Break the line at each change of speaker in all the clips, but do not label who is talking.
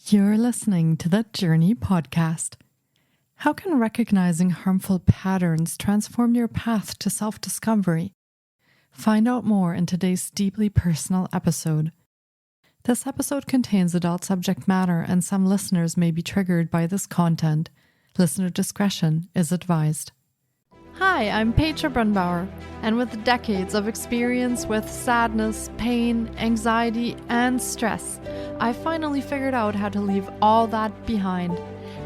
You're listening to the Journey podcast. How can recognizing harmful patterns transform your path to self-discovery? Find out more in today's deeply personal episode. This episode contains adult subject matter and some listeners may be triggered by this content. Listener discretion is advised. Hi, I'm Petra Brunbauer, and with decades of experience with sadness, pain, anxiety, and stress, I finally figured out how to leave all that behind.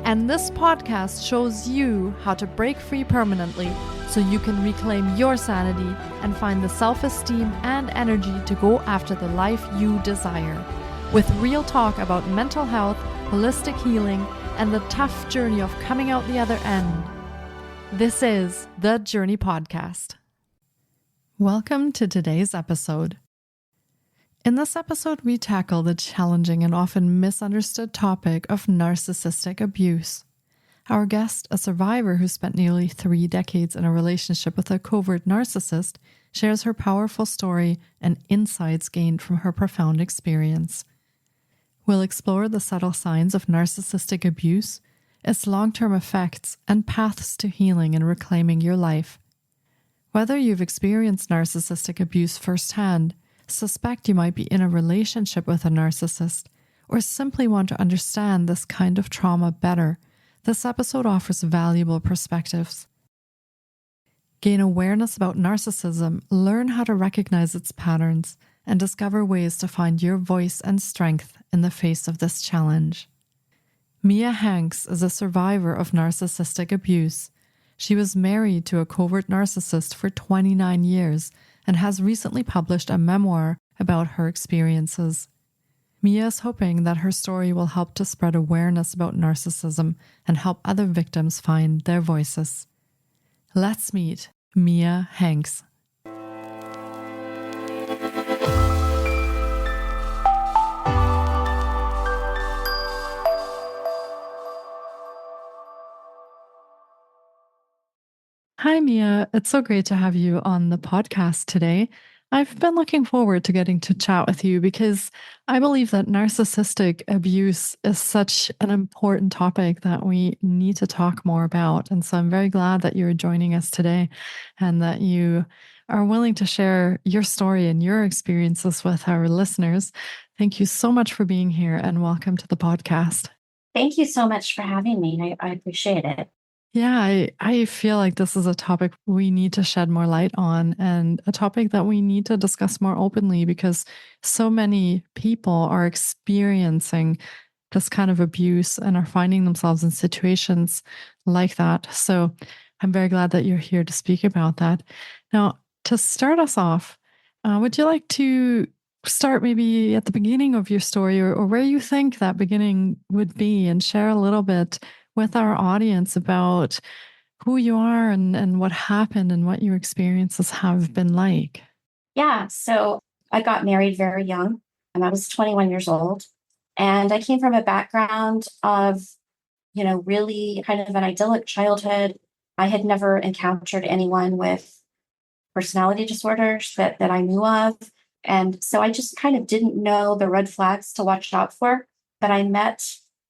And this podcast shows you how to break free permanently so you can reclaim your sanity and find the self-esteem and energy to go after the life you desire. With real talk about mental health, holistic healing, and the tough journey of coming out the other end. This is the Journey Podcast. Welcome to today's episode. In this episode, we tackle the challenging and often misunderstood topic of narcissistic abuse. Our guest, a survivor who spent nearly 3 decades in a relationship with a covert narcissist, shares her powerful story and insights gained from her profound experience. We'll explore the subtle signs of narcissistic abuse, its long-term effects, and paths to healing and reclaiming your life. Whether you've experienced narcissistic abuse firsthand, suspect you might be in a relationship with a narcissist, or simply want to understand this kind of trauma better, this episode offers valuable perspectives. Gain awareness about narcissism, learn how to recognize its patterns, and discover ways to find your voice and strength in the face of this challenge. Mia Hanks is a survivor of narcissistic abuse. She was married to a covert narcissist for 29 years and has recently published a memoir about her experiences. Mia is hoping that her story will help to spread awareness about narcissism and help other victims find their voices. Let's meet Mia Hanks. Hi, Mia. It's so great to have you on the podcast today. I've been looking forward to getting to chat with you because I believe that narcissistic abuse is such an important topic that we need to talk more about. And so I'm very glad that you're joining us today and that you are willing to share your story and your experiences with our listeners. Thank you so much for being here and welcome to the podcast.
Thank you so much for having me. I appreciate it.
Yeah, I feel like this is a topic we need to shed more light on and a topic that we need to discuss more openly because so many people are experiencing this kind of abuse and are finding themselves in situations like that. So I'm very glad that you're here to speak about that. Now, to start us off, would you like to start maybe at the beginning of your story or where you think that beginning would be and share a little bit with our audience about who you are and what happened and what your experiences have been like?
Yeah, so I got married very young, and I was 21 years old. And I came from a background of, really kind of an idyllic childhood. I had never encountered anyone with personality disorders that I knew of. And so I just kind of didn't know the red flags to watch out for. But I met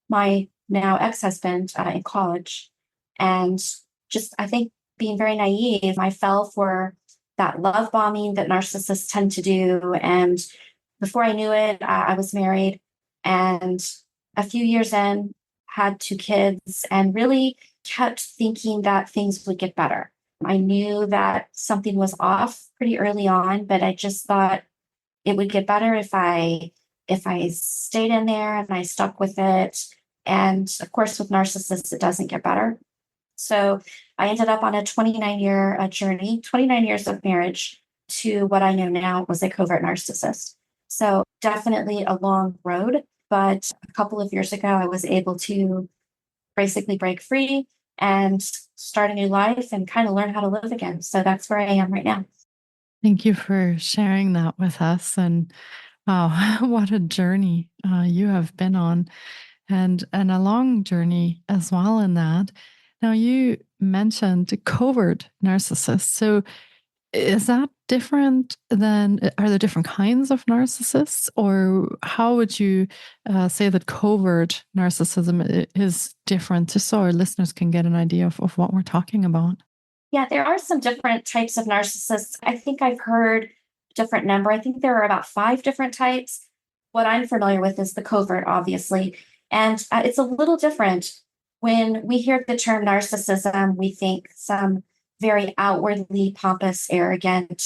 my now ex-husband in college. And just, I think, being very naive, I fell for that love bombing that narcissists tend to do. And before I knew it, I was married and a few years in, had 2 kids and really kept thinking that things would get better. I knew that something was off pretty early on, but I just thought it would get better if I stayed in there and I stuck with it. And of course, with narcissists, it doesn't get better. So I ended up on a 29-year journey, 29 years of marriage to what I know now was a covert narcissist. So definitely a long road. But a couple of years ago, I was able to basically break free and start a new life and kind of learn how to live again. So that's where I am right now.
Thank you for sharing that with us. And wow, what a journey you have been on. And a long journey as well in that. Now, you mentioned covert narcissists. So Is that different than, are there different kinds of narcissists? Or how would you say that covert narcissism is different, just so our listeners can get an idea of what we're talking about?
Yeah, there are some different types of narcissists. I think I've heard a different number. I think there are about five different types. What I'm familiar with is the covert, obviously. And it's a little different. When we hear the term narcissism, we think some very outwardly pompous, arrogant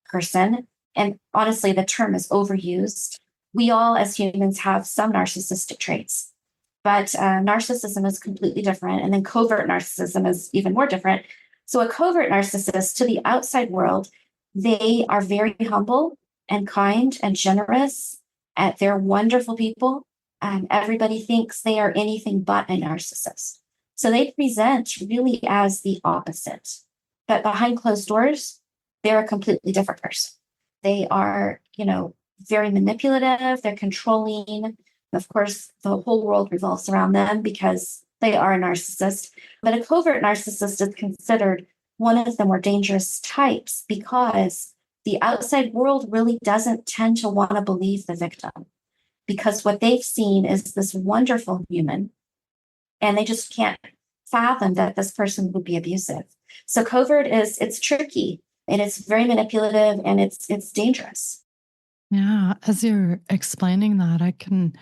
person. And honestly, the term is overused. We all, as humans, have some narcissistic traits, but narcissism is completely different. And then covert narcissism is even more different. So, a covert narcissist to the outside world, they are very humble and kind and generous. They're wonderful people. Everybody thinks they are anything but a narcissist. So, they present really as the opposite. But behind closed doors, they're a completely different person. They are, very manipulative, they're controlling. Of course, the whole world revolves around them because they are a narcissist. But a covert narcissist is considered one of the more dangerous types because the outside world really doesn't tend to want to believe the victim because what they've seen is this wonderful human and they just can't fathom that this person would be abusive. So covert it's tricky and it's very manipulative and it's dangerous.
Yeah, as you're explaining that, I can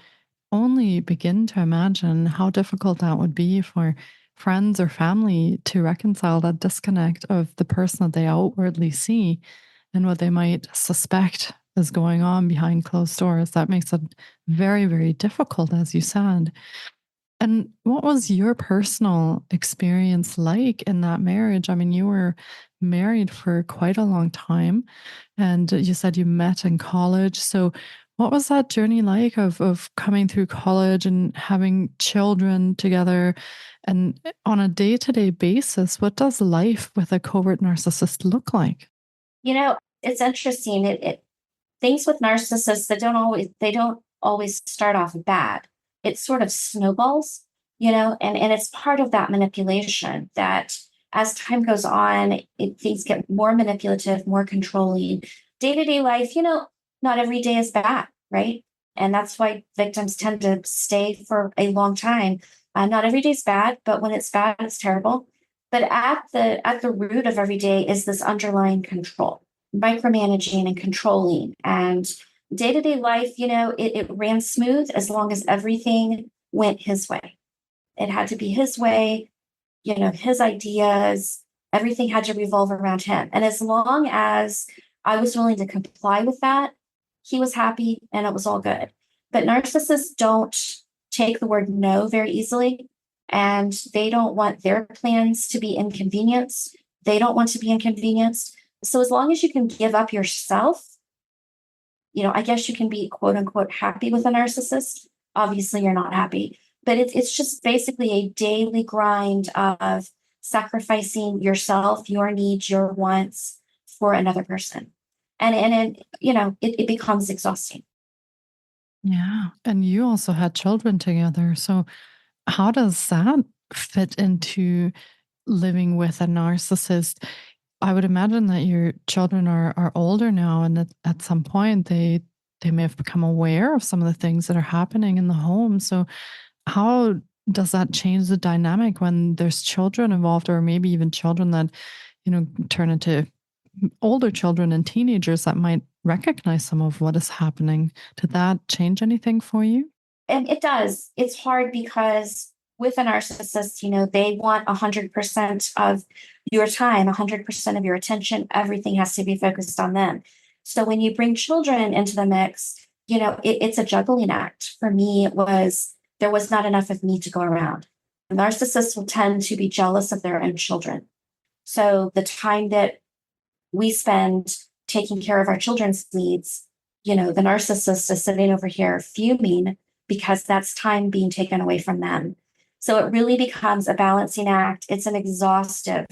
only begin to imagine how difficult that would be for friends or family to reconcile that disconnect of the person that they outwardly see and what they might suspect is going on behind closed doors. That makes it very, very difficult, as you said. And what was your personal experience like in that marriage? I mean, you were married for quite a long time and you said you met in college. So what was that journey like of coming through college and having children together? And on a day-to-day basis, what does life with a covert narcissist look like?
It's interesting. It things with narcissists that don't always start off bad. It sort of snowballs, and it's part of that manipulation that as time goes on, things get more manipulative, more controlling. Day-to-day life, not every day is bad, right? And that's why victims tend to stay for a long time. Not every day is bad, but when it's bad, it's terrible. But at the root of every day is this underlying control, micromanaging and controlling. And day to day life, it ran smooth as long as everything went his way. It had to be his way, his ideas, everything had to revolve around him. And as long as I was willing to comply with that, he was happy and it was all good. But narcissists don't take the word no very easily, and they don't want their plans to be inconvenienced. They don't want to be inconvenienced. So as long as you can give up yourself, I guess you can be quote unquote happy with a narcissist. Obviously, you're not happy, but it's just basically a daily grind of sacrificing yourself, your needs, your wants for another person. And it becomes exhausting.
Yeah. And you also had children together. So how does that fit into living with a narcissist? I would imagine that your children are older now, and at some point they may have become aware of some of the things that are happening in the home. So how does that change the dynamic when there's children involved, or maybe even children that turn into older children and teenagers that might recognize some of what is happening? Did that change anything for you?
And it does. It's hard because with a narcissist, they want 100% of your time, 100% of your attention. Everything has to be focused on them. So when you bring children into the mix, it's a juggling act. For me, there was not enough of me to go around. Narcissists will tend to be jealous of their own children. So the time that we spend taking care of our children's needs, the narcissist is sitting over here fuming because that's time being taken away from them. So it really becomes a balancing act. It's an exhaustive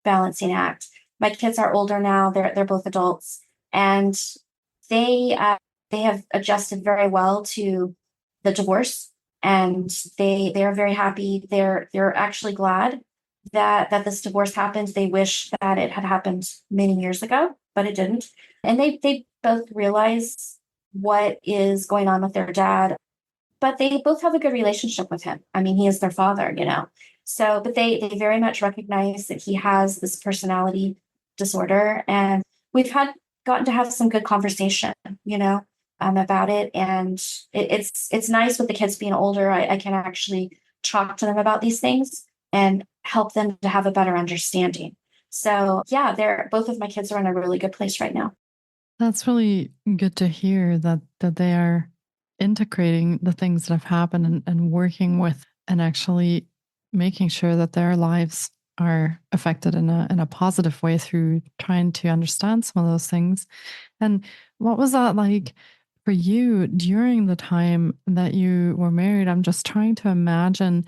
balancing act. My kids are older now; they're both adults, and they have adjusted very well to the divorce, and they are very happy. They're actually glad that this divorce happened. They wish that it had happened many years ago, but it didn't. And they both realize what is going on with their dad, but they both have a good relationship with him. I mean, he is their father, you know. So, but they very much recognize that he has this personality disorder, and we've had gotten to have some good conversation, you know, about it. And it's nice with the kids being older. I can actually talk to them about these things and help them to have a better understanding. So yeah, they're both of my kids are in a really good place right now.
That's really good to hear that they are integrating the things that have happened and working with and actually making sure that their lives are affected in a positive way through trying to understand some of those things. And what was that like for you during the time that you were married? I'm just trying to imagine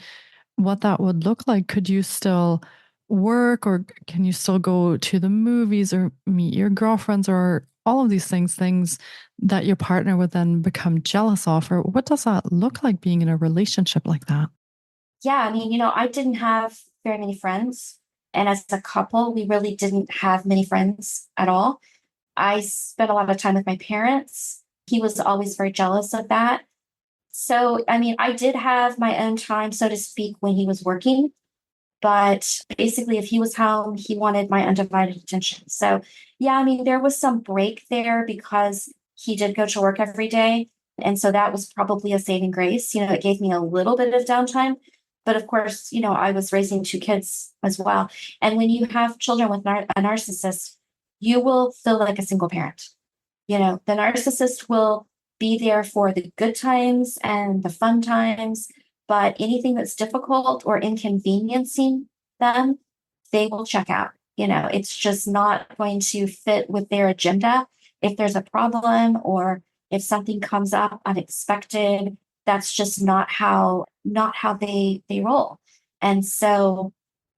what that would look like. Could you still work, or can you still go to the movies or meet your girlfriends, or all of these things that your partner would then become jealous of? Or what does that look like being in a relationship like that?
Yeah, I mean, you know, I didn't have very many friends. And as a couple, we really didn't have many friends at all. I spent a lot of time with my parents. He was always very jealous of that. So, I mean, I did have my own time, so to speak, when he was working. But basically, if he was home, he wanted my undivided attention. So, yeah, I mean, there was some break there because he did go to work every day. And so that was probably a saving grace. You know, it gave me a little bit of downtime. But of course, you know, I was raising two kids as well. And when you have children with a narcissist, you will feel like a single parent. You know, the narcissist will be there for the good times and the fun times, but anything that's difficult or inconveniencing them, they will check out. You know, it's just not going to fit with their agenda. If there's a problem or if something comes up unexpected, that's just not how they roll. And so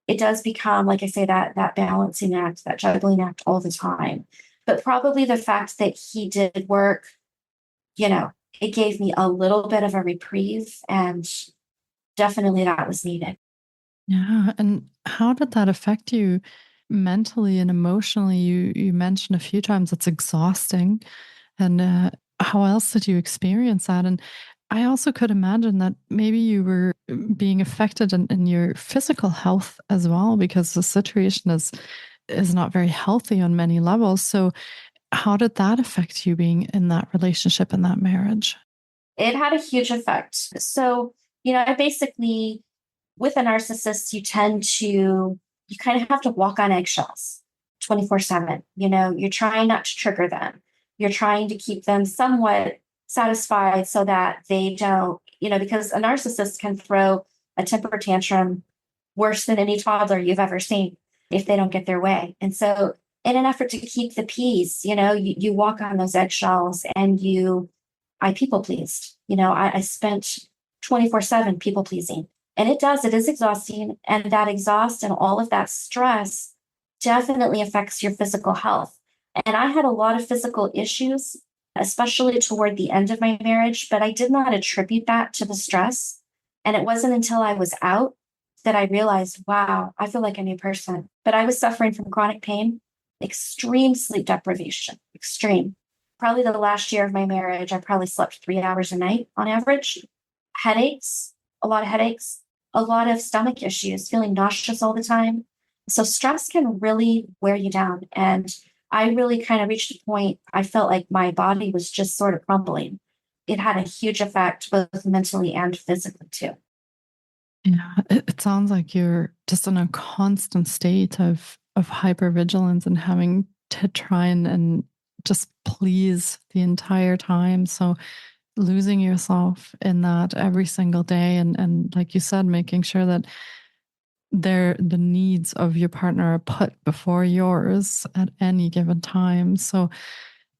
it does become, like I say, that balancing act, that juggling act all the time. But probably the fact that he did work, you know, it gave me a little bit of a reprieve, and definitely that was needed.
Yeah. And how did that affect you mentally and emotionally? You mentioned a few times it's exhausting. And how else did you experience that? And I also could imagine that maybe you were being affected in your physical health as well, because the situation is not very healthy on many levels. So how did that affect you being in that relationship, in that marriage?
It had a huge effect. So, you know, I basically, with a narcissist, you kind of have to walk on eggshells 24/7. You know, you're trying not to trigger them. You're trying to keep them somewhat satisfied so that they don't, you know, because a narcissist can throw a temper tantrum worse than any toddler you've ever seen if they don't get their way. And so, in an effort to keep the peace, you know, you walk on those eggshells and I people pleased. You know, I spent 24/7 people pleasing. And it is exhausting. And that exhaust and all of that stress definitely affects your physical health. And I had a lot of physical issues, especially toward the end of my marriage, but I did not attribute that to the stress. And it wasn't until I was out that I realized, wow, I feel like a new person. But I was suffering from chronic pain, extreme sleep deprivation, extreme. Probably the last year of my marriage, I probably slept 3 hours a night on average. Headaches, a lot of headaches, a lot of stomach issues, feeling nauseous all the time. So stress can really wear you down. And I really kind of reached a point, I felt like my body was just sort of crumbling. It had a huge effect, both mentally and physically, too.
Yeah, it sounds like you're just in a constant state of hypervigilance and having to try and just please the entire time. So losing yourself in that every single day, and like you said, making sure that the needs of your partner are put before yours at any given time. So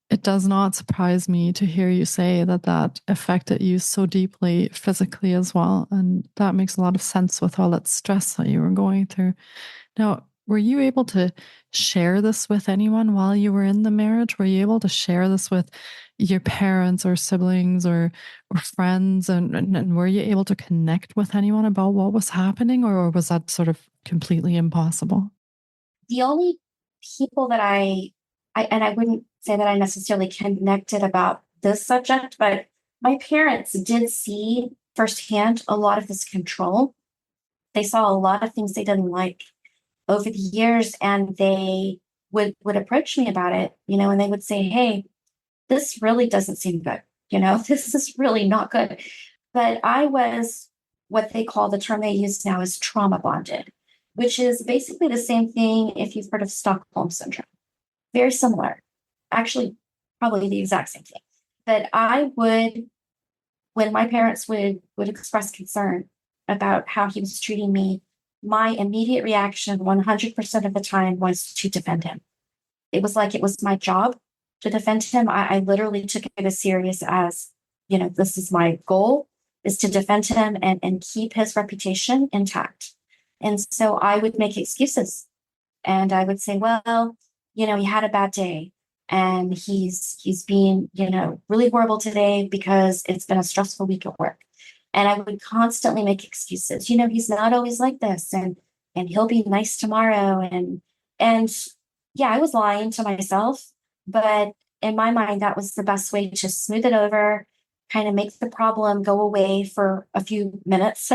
it does not surprise me to hear you say that affected you so deeply physically as well. And that makes a lot of sense with all that stress that you were going through. Now, were you able to share this with anyone while you were in the marriage? Were you able to share this with your parents or siblings or friends? And were you able to connect with anyone about what was happening? Or was that sort of completely impossible?
The only people that and I wouldn't say that I necessarily connected about this subject, but my parents did see firsthand a lot of this control. They saw a lot of things they didn't like over the years, and they would approach me about it, and they would say, "Hey, this really doesn't seem good. This is really not good." But I was what they call, the term they use now is trauma bonded, which is basically the same thing if you've heard of Stockholm syndrome. Very similar, actually, probably the exact same thing. But I would, when my parents would express concern about how he was treating me, my immediate reaction 100% of the time was to defend him. It was like it was my job to defend him. I literally took it as serious as, this is my goal, is to defend him and keep his reputation intact. And so I would make excuses, and I would say, well, he had a bad day, and he's being, really horrible today because it's been a stressful week at work. And I would constantly make excuses. He's not always like this, and he'll be nice tomorrow. And yeah, I was lying to myself, but in my mind, that was the best way to smooth it over, kind of make the problem go away for a few minutes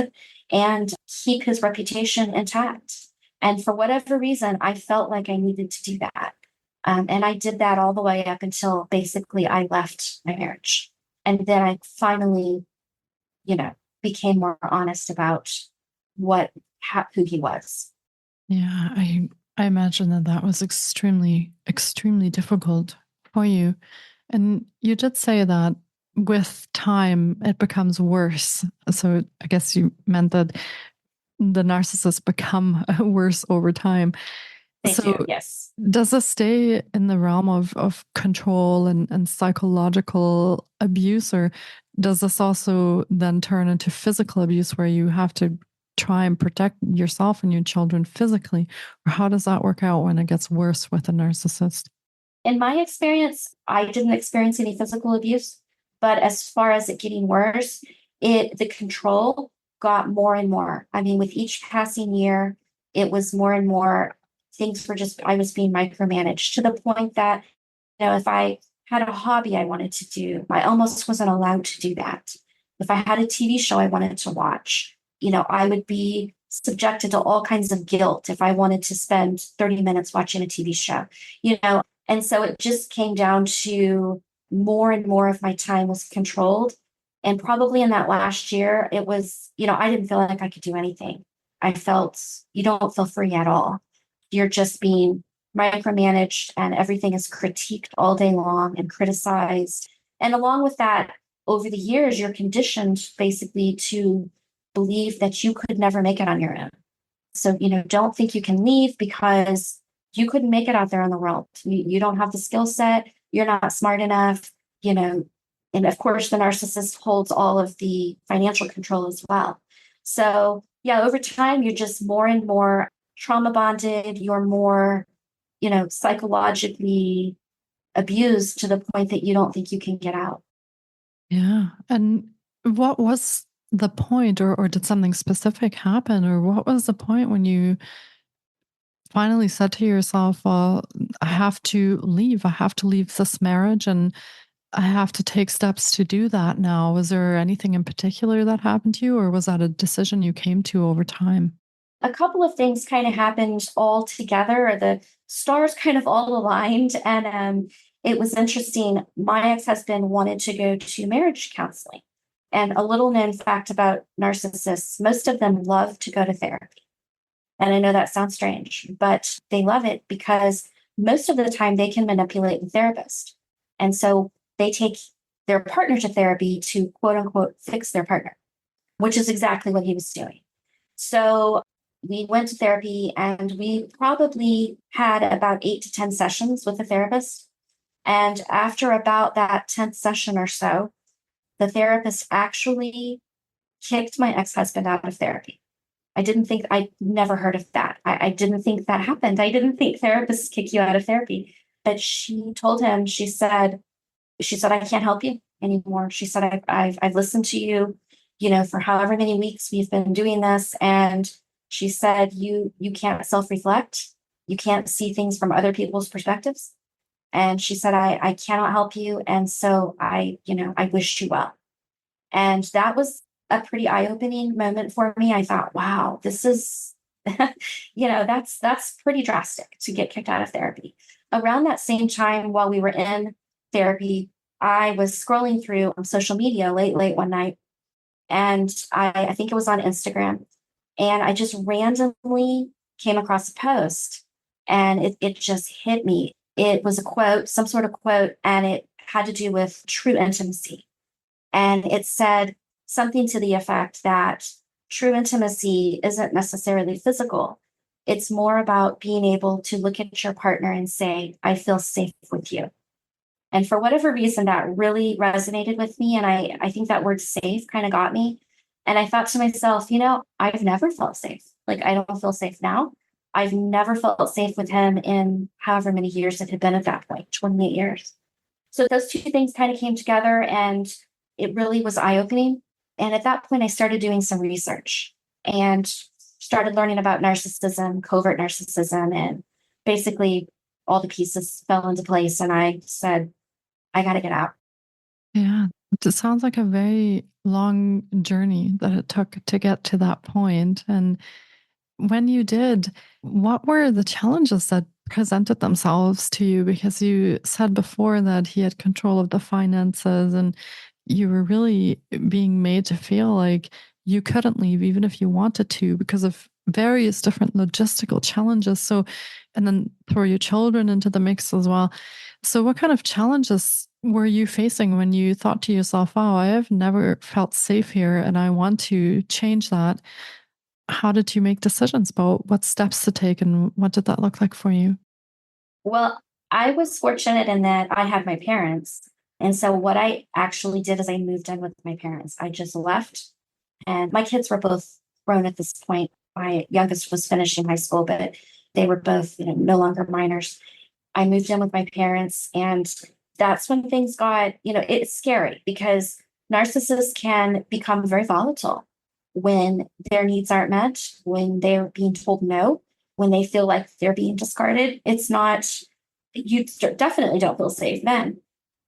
and keep his reputation intact. And for whatever reason, I felt like I needed to do that. And I did that all the way up until basically I left my marriage. And then I finally, became more honest about who he was.
Yeah, I imagine that was extremely, extremely difficult for you. And you did say that with time, it becomes worse. So I guess you meant that the narcissists become worse over time.
They do, yes.
Does this stay in the realm of control and psychological abuse, or does this also then turn into physical abuse where you have to try and protect yourself and your children physically? Or how does that work out when it gets worse with a narcissist?
In my experience, I didn't experience any physical abuse, but as far as it getting worse, the control got more and more. I mean, with each passing year, it was more and more. Things were I was being micromanaged to the point that, if I had a hobby I wanted to do, I almost wasn't allowed to do that. If I had a TV show I wanted to watch, I would be subjected to all kinds of guilt if I wanted to spend 30 minutes watching a TV show, and so it just came down to more and more of my time was controlled. And probably in that last year, it was, I didn't feel like I could do anything. I felt you don't feel free at all. You're just being micromanaged, and everything is critiqued all day long and criticized. And along with that, over the years, you're conditioned basically to believe that you could never make it on your own. So, don't think you can leave because you couldn't make it out there in the world. You don't have the skill set. You're not smart enough, and of course, the narcissist holds all of the financial control as well. So, yeah, over time, you're just more and more trauma bonded. You're more, psychologically abused to the point that you don't think you can get out.
Yeah. And what was the point, or did something specific happen? Or what was the point when you finally said to yourself, well, I have to leave. I have to leave this marriage, and I have to take steps to do that now? Was there anything in particular that happened to you, or was that a decision you came to over time?
A couple of things kind of happened all together, or the stars kind of all aligned. And it was interesting. My ex-husband wanted to go to marriage counseling. And a little known fact about narcissists, most of them love to go to therapy. And I know that sounds strange, but they love it because most of the time they can manipulate the therapist. And so they take their partner to therapy to quote unquote fix their partner, which is exactly what he was doing. So we went to therapy, and we probably had about 8 to 10 sessions with the therapist. And after about that 10th session or so, the therapist actually kicked my ex-husband out of therapy. I'd never heard of that. I didn't think that happened. I didn't think therapists kick you out of therapy. But she told him, she said, I can't help you anymore. She said, I've listened to you, for however many weeks we've been doing this, and She said, you can't self-reflect. You can't see things from other people's perspectives. And she said, I cannot help you. And so I wish you well. And that was a pretty eye-opening moment for me. I thought, wow, this is, that's pretty drastic to get kicked out of therapy. Around that same time, while we were in therapy, I was scrolling through social media late one night, and I think it was on Instagram, and I just randomly came across a post, and it just hit me. It was a quote, some sort of quote, and it had to do with true intimacy. And it said something to the effect that true intimacy isn't necessarily physical. It's more about being able to look at your partner and say, I feel safe with you. And for whatever reason, that really resonated with me. And I think that word safe kind of got me. And I thought to myself, I've never felt safe. Like, I don't feel safe now. I've never felt safe with him in however many years it had been at that point, 28 years. So those two things kind of came together, and it really was eye-opening. And at that point, I started doing some research and started learning about narcissism, covert narcissism, and basically all the pieces fell into place. And I said, I got to get out.
Yeah, it sounds like a very long journey that it took to get to that point. And when you did, what were the challenges that presented themselves to you? Because you said before that he had control of the finances, and you were really being made to feel like you couldn't leave even if you wanted to because of various different logistical challenges. So, and then throw your children into the mix as well. So, what kind of challenges were you facing when you thought to yourself, wow, I have never felt safe here and I want to change that? How did you make decisions about what steps to take, and what did that look like for you?
Well, I was fortunate in that I had my parents. And so what I actually did is I moved in with my parents. I just left, and my kids were both grown at this point. My youngest was finishing high school, but they were both, no longer minors. I moved in with my parents, and that's when things got, it's scary because narcissists can become very volatile when their needs aren't met, when they're being told no, when they feel like they're being discarded. It's not, you definitely don't feel safe then.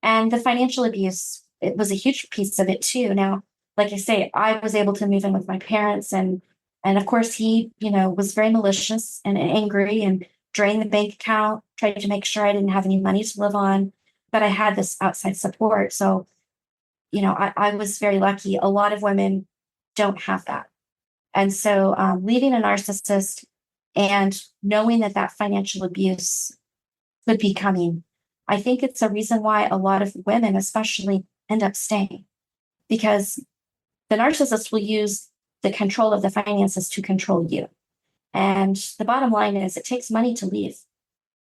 And the financial abuse, it was a huge piece of it too. Now, like I say, I was able to move in with my parents, and of course he, was very malicious and angry and drained the bank account, tried to make sure I didn't have any money to live on, but I had this outside support. So, I was very lucky. A lot of women don't have that. And so leaving a narcissist and knowing that that financial abuse could be coming, I think it's a reason why a lot of women, especially, end up staying, because the narcissist will use the control of the finances to control you. And the bottom line is it takes money to leave.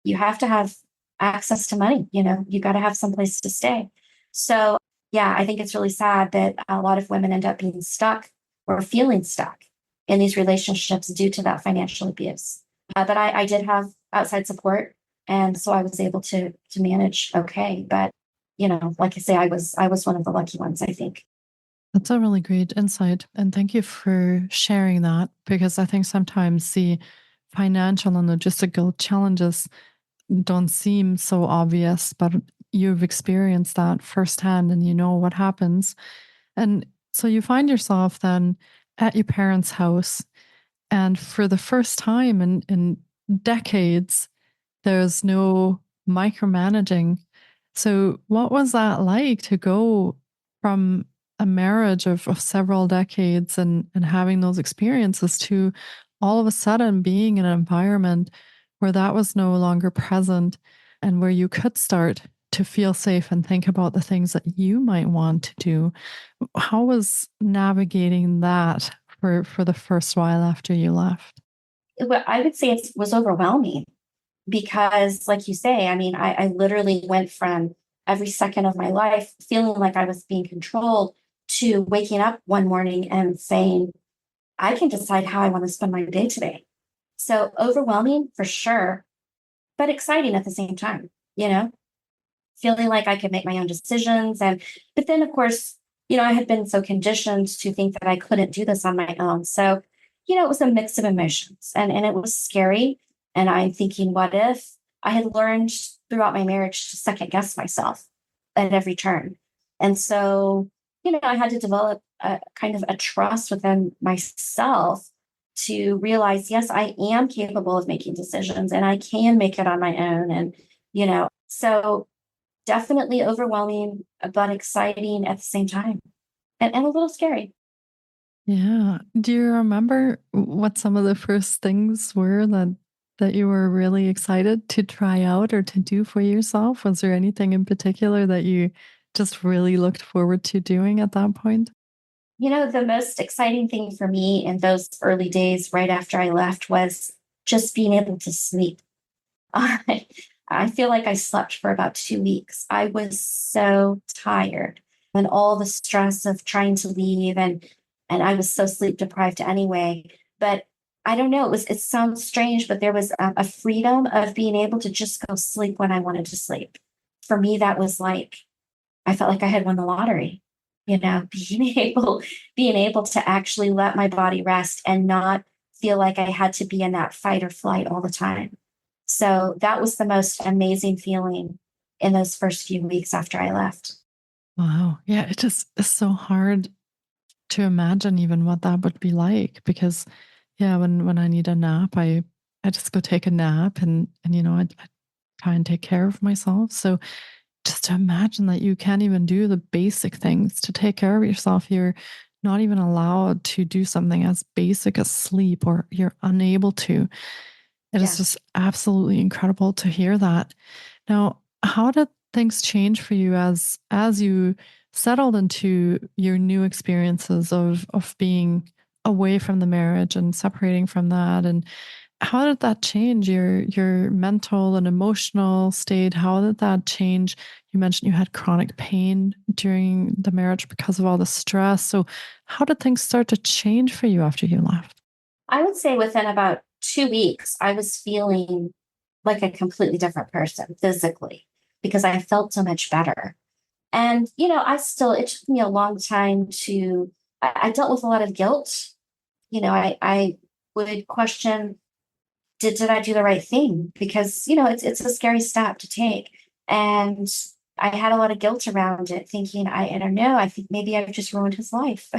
You have to have access to money. You got to have some place to stay. So, yeah, I think it's really sad that a lot of women end up being stuck or feeling stuck in these relationships due to that financial abuse. But I did have outside support, and so I was able to manage okay. But like I say, I was one of the lucky ones, I think.
That's a really great insight. And thank you for sharing that, because I think sometimes the financial and logistical challenges don't seem so obvious, but you've experienced that firsthand and you know what happens. And so you find yourself then at your parents' house, and for the first time in decades, there's no micromanaging. So, what was that like to go from a marriage of several decades and having those experiences to all of a sudden being in an environment where that was no longer present and where you could start to feel safe and think about the things that you might want to do? How was navigating that for the first while after you left?
I would say it was overwhelming because, like you say, I mean, I literally went from every second of my life feeling like I was being controlled to waking up one morning and saying, I can decide how I want to spend my day today. So overwhelming for sure, but exciting at the same time, feeling like I could make my own decisions. But then, of course, I had been so conditioned to think that I couldn't do this on my own. So, it was a mix of emotions and it was scary. And I'm thinking, what if I had learned throughout my marriage to second guess myself at every turn? And so, I had to develop a kind of a trust within myself to realize, yes, I am capable of making decisions and I can make it on my own. And, so definitely overwhelming, but exciting at the same time and a little scary.
Yeah. Do you remember what some of the first things were that you were really excited to try out or to do for yourself? Was there anything in particular that you just really looked forward to doing at that point?
The most exciting thing for me in those early days right after I left was just being able to sleep. I, I feel like I slept for about 2 weeks. I was so tired and all the stress of trying to leave and I was so sleep deprived anyway. But I don't know, it sounds strange, but there was a freedom of being able to just go sleep when I wanted to sleep. For me, that was like I felt like I had won the lottery, being able to actually let my body rest and not feel like I had to be in that fight or flight all the time. So that was the most amazing feeling in those first few weeks after I left.
Wow. Yeah, it just is so hard to imagine even what that would be like because yeah, when I need a nap, I just go take a nap and I try and take care of myself. So just to imagine that you can't even do the basic things to take care of yourself. You're not even allowed to do something as basic as sleep, or you're unable to. It is
Yeah.
just absolutely incredible to hear that. Now, how did things change for you as you settled into your new experiences of being away from the marriage and separating from that? And how did that change your mental and emotional state? How did that change? You mentioned you had chronic pain during the marriage because of all the stress. So how did things start to change for you after you left?
I would say within about 2 weeks, I was feeling like a completely different person physically because I felt so much better. And, it took me a long time I dealt with a lot of guilt. I would question, did I do the right thing? Because, it's a scary step to take. And I had a lot of guilt around it, thinking, I don't know, I think maybe I've just ruined his life.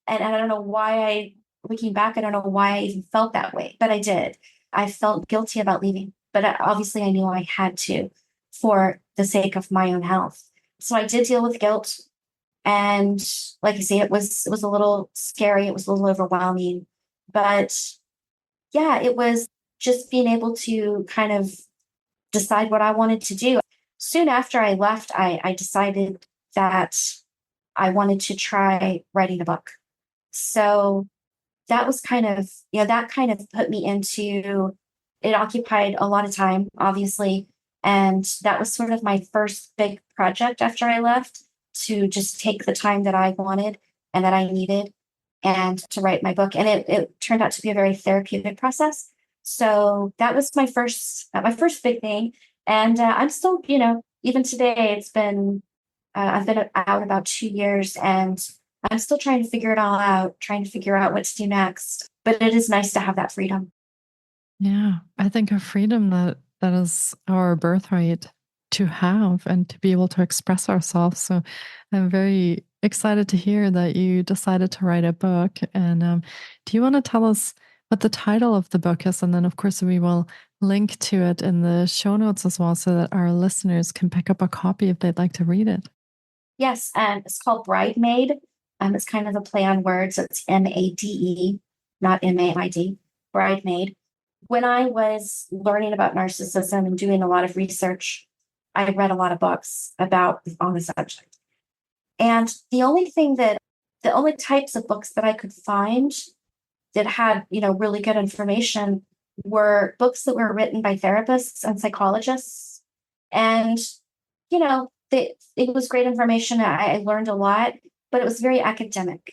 And I don't know looking back, I don't know why I even felt that way, but I did. I felt guilty about leaving, but obviously I knew I had to for the sake of my own health. So I did deal with guilt. And like I say, it was a little scary. It was a little overwhelming, but yeah, it was just being able to kind of decide what I wanted to do. Soon after I left, I decided that I wanted to try writing a book. So that was that kind of put me into it, occupied a lot of time, obviously. And that was sort of my first big project after I left, to just take the time that I wanted and that I needed and to write my book. And it turned out to be a very therapeutic process. So that was my first big thing. And I'm still, even today, I've been out about 2 years and I'm still trying to figure it all out, trying to figure out what to do next. But it is nice to have that freedom.
Yeah, I think a freedom that is our birthright to have and to be able to express ourselves. So I'm very excited to hear that you decided to write a book. And do you want to tell us what the title of the book is? And then, of course, we will link to it in the show notes as well so that our listeners can pick up a copy if they'd like to read it.
Yes, and it's called Bridemaid. It's kind of a play on words. It's MADE, not MAID, Bridemaid. When I was learning about narcissism and doing a lot of research, I read a lot of books on the subject. And the only types of books that I could find that had, really good information were books that were written by therapists and psychologists. And, it was great information. I learned a lot, but it was very academic.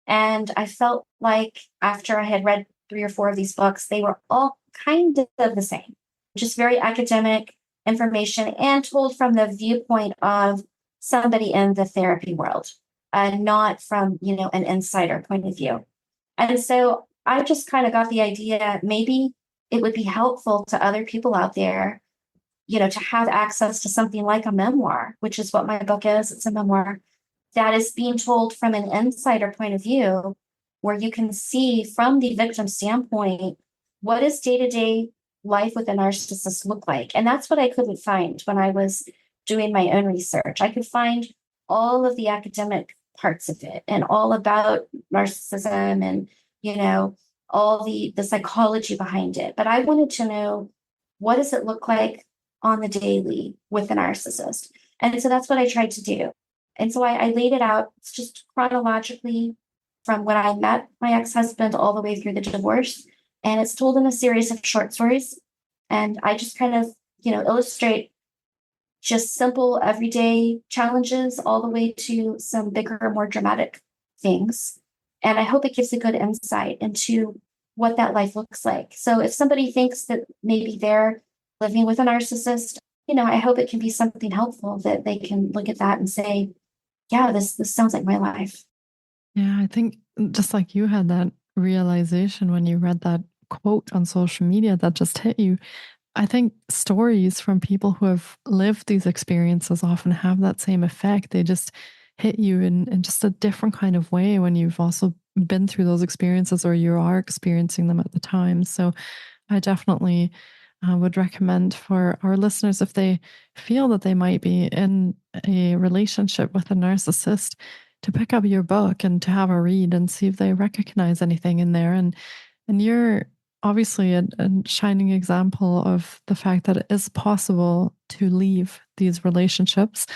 And I felt like after I had read 3 or 4 of these books, they were all kind of the same, just very academic information and told from the viewpoint of somebody in the therapy world, not from, an insider point of view. And so I just kind of got the idea maybe it would be helpful to other people out there, to have access to something like a memoir, which is what my book is. It's a memoir that is being told from an insider point of view, where you can see from the victim standpoint, what does day-to-day life with a narcissist look like? And that's what I couldn't find when I was doing my own research. I could find all of the academic parts of it and all about narcissism and, all the psychology behind it. But I wanted to know, what does it look like on the daily with a narcissist? And so that's what I tried to do. And so I laid it out just chronologically from when I met my ex-husband all the way through the divorce. And it's told in a series of short stories. And I just kind of, illustrate just simple everyday challenges all the way to some bigger, more dramatic things. And I hope it gives a good insight into what that life looks like. So if somebody thinks that maybe they're living with a narcissist, I hope it can be something helpful that they can look at that and say, yeah, this sounds like my life.
Yeah, I think just like you had that realization when you read that quote on social media that just hit you. I think stories from people who have lived these experiences often have that same effect. They just hit you in just a different kind of way when you've also been through those experiences or you are experiencing them at the time. So I definitely would recommend for our listeners, if they feel that they might be in a relationship with a narcissist, to pick up your book and to have a read and see if they recognize anything in there. And you're obviously a shining example of the fact that it is possible to leave these relationships.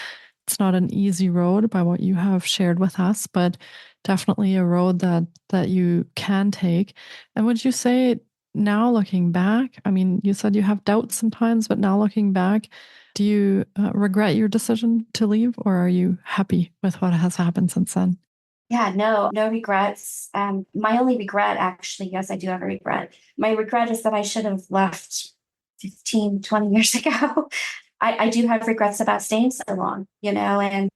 It's not an easy road by what you have shared with us, but definitely a road that you can take. And would you say, now looking back, I mean, you said you have doubts sometimes, but now looking back, do you regret your decision to leave, or are you happy with what has happened since then?
Yeah, no regrets. My only regret, actually, yes, I do have a regret. My regret is that I should have left 15, 20 years ago. I do have regrets about staying so long, and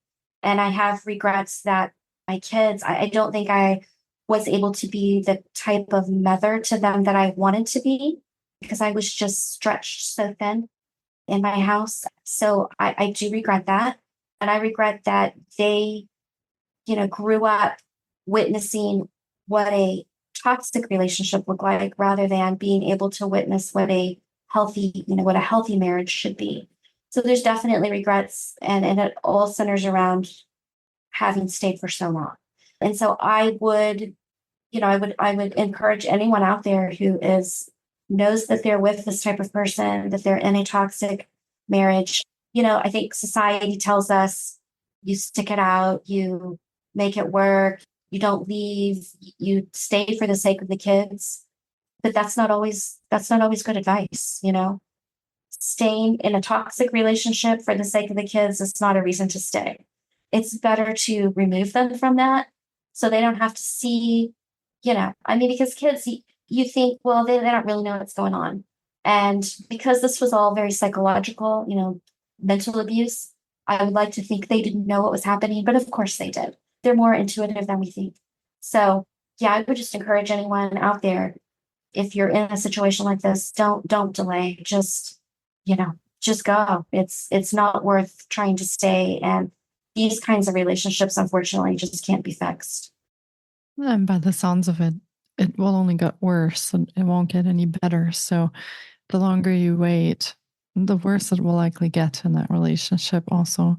I have regrets that my kids, I don't think I was able to be the type of mother to them that I wanted to be, because I was just stretched so thin in my house. So I do regret that. And I regret that they, grew up witnessing what a toxic relationship looked like, rather than being able to witness what a healthy marriage should be. So there's definitely regrets, and it all centers around having stayed for so long. And so I would encourage anyone out there who knows that they're with this type of person, that they're in a toxic marriage. I think society tells us, you stick it out, you make it work, you don't leave, you stay for the sake of the kids. But that's not always good advice. Staying in a toxic relationship for the sake of the kids is not a reason to stay. It's better to remove them from that, so they don't have to see, because kids, you think, well, they don't really know what's going on. And because this was all very psychological, mental abuse, I would like to think they didn't know what was happening, but of course they did. They're more intuitive than we think. So yeah, I would just encourage anyone out there, if you're in a situation like this, don't delay. Just go. It's not worth trying to stay. And these kinds of relationships, unfortunately, just can't be fixed.
And by the sounds of it, it will only get worse and it won't get any better. So the longer you wait, the worse it will likely get in that relationship also.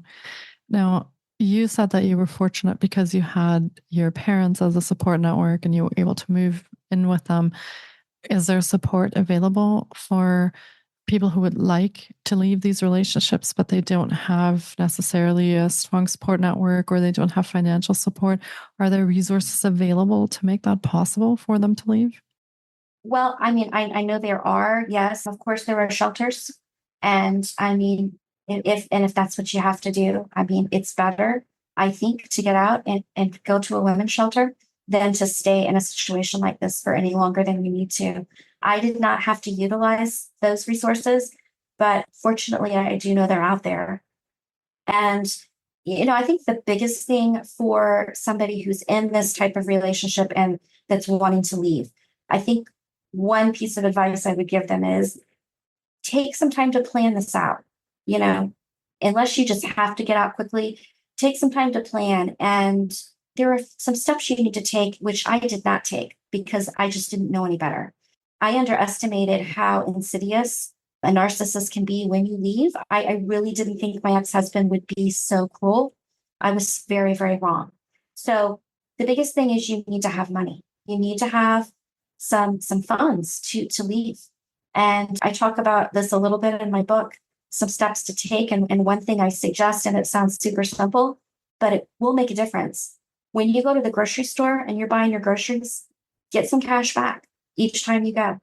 Now, you said that you were fortunate because you had your parents as a support network and you were able to move in with them. Is there support available for people who would like to leave these relationships, but they don't have necessarily a strong support network or they don't have financial support? Are there resources available to make that possible for them to leave?
Well, I know there are, yes, of course there are shelters. And if that's what you have to do, it's better, I think, to get out and go to a women's shelter than to stay in a situation like this for any longer than you need to. I did not have to utilize those resources, but fortunately I do know they're out there. And I think the biggest thing for somebody who's in this type of relationship and that's wanting to leave, I think one piece of advice I would give them is take some time to plan this out. You know, unless you just have to get out quickly, take some time to plan. And there are some steps you need to take, which I did not take because I just didn't know any better. I underestimated how insidious a narcissist can be when you leave. I really didn't think my ex-husband would be so cruel. I was very, very wrong. So the biggest thing is you need to have money. You need to have some funds to leave. And I talk about this a little bit in my book, some steps to take. And one thing I suggest, and it sounds super simple, but it will make a difference. When you go to the grocery store and you're buying your groceries, get some cash back each time you go.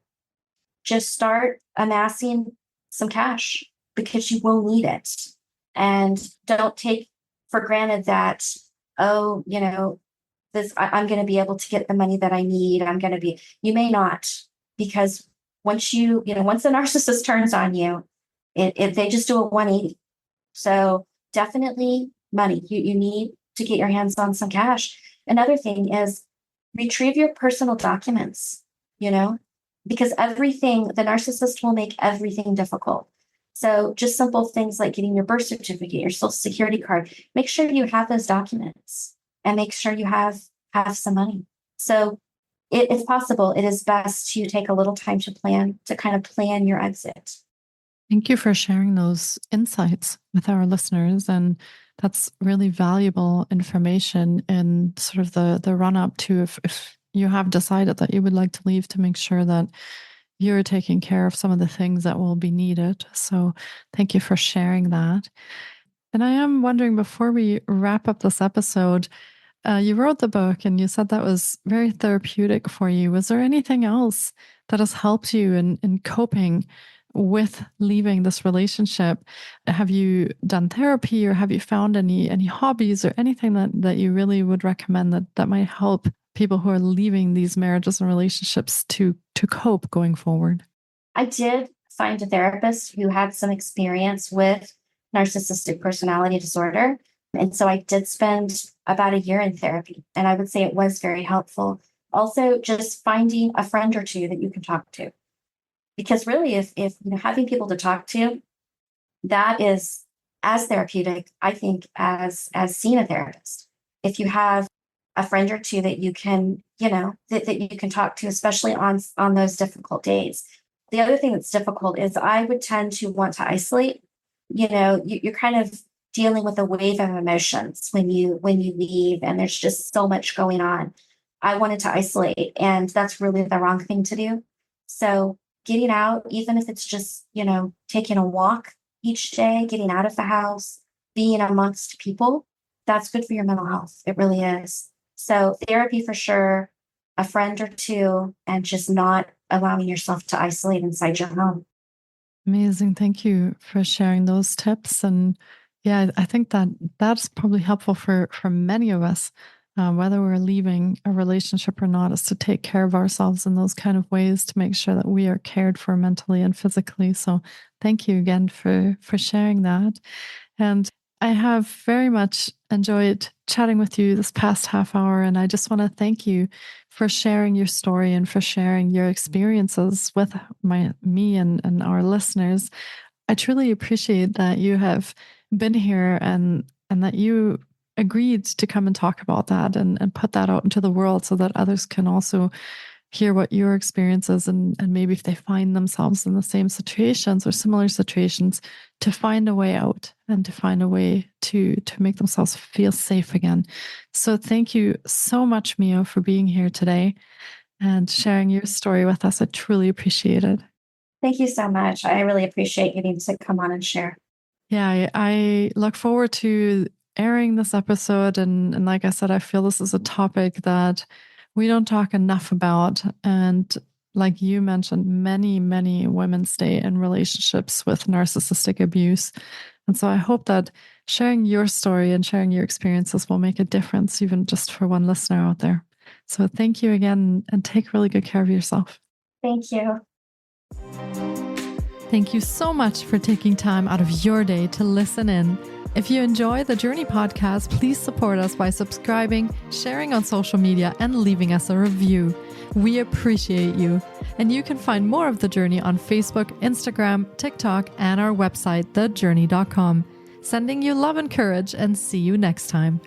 Just start amassing some cash because you will need it. And don't take for granted that, oh, you know, I'm going to be able to get the money that I need. You may not, because once once the narcissist turns on you, they just do a 180. So definitely money. You need to get your hands on some cash. Another thing is retrieve your personal documents, because the narcissist will make everything difficult. So just simple things like getting your birth certificate, your social security card, make sure you have those documents and make sure you have some money. So it's possible. It is best to take a little time to kind of plan your exit.
Thank you for sharing those insights with our listeners. And that's really valuable information in sort of the run up to if you have decided that you would like to leave, to make sure that you're taking care of some of the things that will be needed. So thank you for sharing that. And I am wondering, before we wrap up this episode, you wrote the book and you said that was very therapeutic for you. Was there anything else that has helped you in coping with leaving this relationship? Have you done therapy, or have you found any hobbies or anything that you really would recommend that might help people who are leaving these marriages and relationships to cope going forward?
I did find a therapist who had some experience with narcissistic personality disorder. And so I did spend about a year in therapy, and I would say it was very helpful. Also, just finding a friend or two that you can talk to. Because really, if having people to talk to, that is as therapeutic, I think, as seeing a therapist. If you have a friend or two that you can, that you can talk to, especially on those difficult days. The other thing that's difficult is I would tend to want to isolate. You're kind of dealing with a wave of emotions when you leave, and there's just so much going on. I wanted to isolate, and that's really the wrong thing to do. So getting out, even if it's just, taking a walk each day, getting out of the house, being amongst people, that's good for your mental health. It really is. So therapy for sure, a friend or two, and just not allowing yourself to isolate inside your home.
Amazing. Thank you for sharing those tips. And yeah, I think that's probably helpful for many of us, whether we're leaving a relationship or not, is to take care of ourselves in those kind of ways to make sure that we are cared for mentally and physically. So thank you again for sharing that. And I have very much enjoyed chatting with you this past half hour. And I just want to thank you for sharing your story and for sharing your experiences with me and our listeners. I truly appreciate that you have been here and that you agreed to come and talk about that and put that out into the world so that others can also hear what your experience is, and maybe if they find themselves in the same situations or similar situations, to find a way out and to find a way to make themselves feel safe again. So thank you so much, Mio, for being here today and sharing your story with us. I truly appreciate it.
Thank you so much. I really appreciate getting to come on and share.
Yeah, I look forward to airing this episode. And like I said, I feel this is a topic that we don't talk enough about. And like you mentioned, many, many women stay in relationships with narcissistic abuse. And so I hope that sharing your story and sharing your experiences will make a difference, even just for one listener out there. So thank you again, and take really good care of yourself.
Thank you.
Thank you so much for taking time out of your day to listen in. If you enjoy the Journey podcast, please support us by subscribing, sharing on social media, and leaving us a review. We appreciate you. And you can find more of The Journey on Facebook, Instagram, TikTok, and our website, thejourney.com. Sending you love and courage, and see you next time.